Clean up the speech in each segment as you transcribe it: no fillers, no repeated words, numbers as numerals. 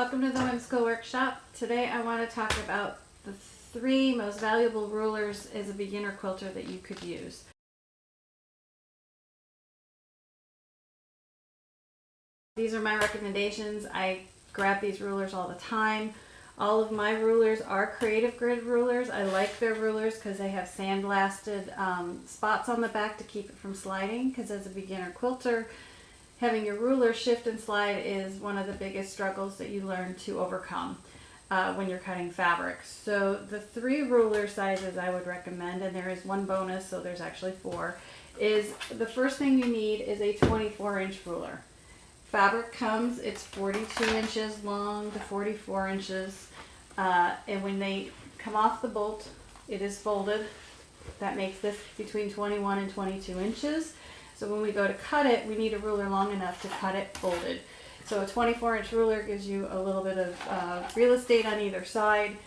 Welcome to the Whimsical Workshop. Today I want to talk about the 3 most valuable rulers as a beginner quilter that you could use. These are my recommendations. I grab these rulers all the time. All of my rulers are creative grid rulers. I like their rulers because they have sandblasted spots on the back to keep it from sliding, because as a beginner quilter, having your ruler shift and slide is one of the biggest struggles that you learn to overcome when you're cutting fabrics. So the 3 ruler sizes I would recommend, and there is one bonus, so there's actually 4, is the first thing you need is a 24-inch ruler. Fabric comes, it's 42 inches long to 44 inches, and when they come off the bolt, it is folded. That makes this between 21 and 22 inches. So when we go to cut it, we need a ruler long enough to cut it folded. So a 24-inch ruler gives you a little bit of real estate on either side,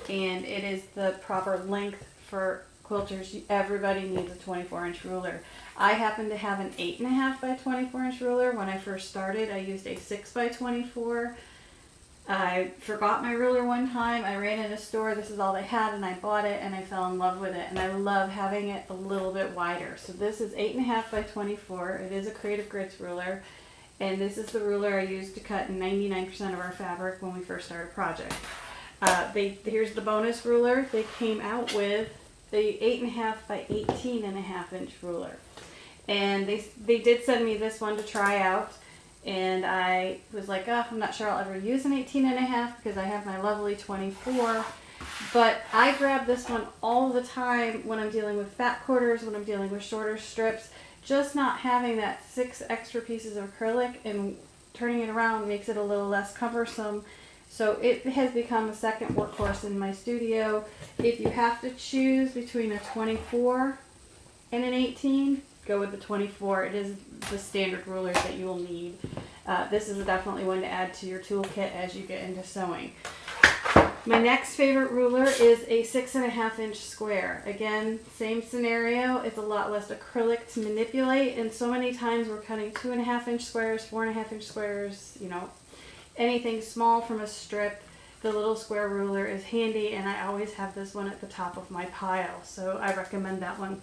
and it is the proper length for quilters. Everybody needs a 24-inch ruler. I happen to have an 8.5 by 24-inch ruler. When I first started, I used a 6 by 24. I forgot my ruler one time. I ran in a store, this is all they had, and I bought it and I fell in love with it, and I love having it a little bit wider. So this is 8.5 by 24. It is a Creative Grids ruler, and this is the ruler I used to cut 99% of our fabric when we first started a project. Here's the bonus ruler. They came out with the 8.5 by 18.5 inch ruler, and they did send me this one to try out. And I was like, oh, I'm not sure I'll ever use an 18.5 because I have my lovely 24. But I grab this one all the time when I'm dealing with fat quarters, when I'm dealing with shorter strips. Just not having that 6 extra pieces of acrylic and turning it around makes it a little less cumbersome. So it has become a second workhorse in my studio. If you have to choose between a 24 and an 18, go with the 24. It is the standard rulers that you will need. This is definitely one to add to your toolkit as you get into sewing. My next favorite ruler is a 6.5 inch square. Again, same scenario. It's a lot less acrylic to manipulate, and so many times we're cutting 2.5 inch squares, 4.5 inch squares, you know, anything small from a strip. The little square ruler is handy, and I always have this one at the top of my pile, so I recommend that one.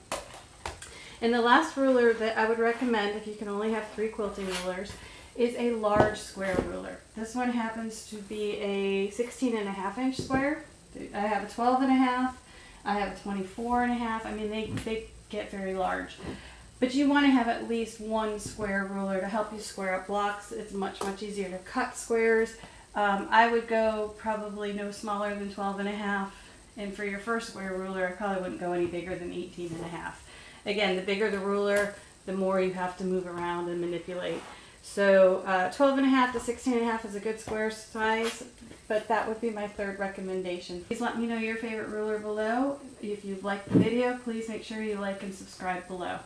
And the last ruler that I would recommend, if you can only have 3 quilting rulers, is a large square ruler. This one happens to be a 16.5 inch square. I have a 12.5, I have a 24.5. I mean, they get very large. But you want to have at least one square ruler to help you square up blocks. It's much easier to cut squares. I would go probably no smaller than 12.5. And for your first square ruler, I probably wouldn't go any bigger than 18.5. Again, the bigger the ruler, the more you have to move around and manipulate. So 12.5 to 16.5 is a good square size, but that would be my 3rd recommendation. Please let me know your favorite ruler below. If you've liked the video, please make sure you like and subscribe below.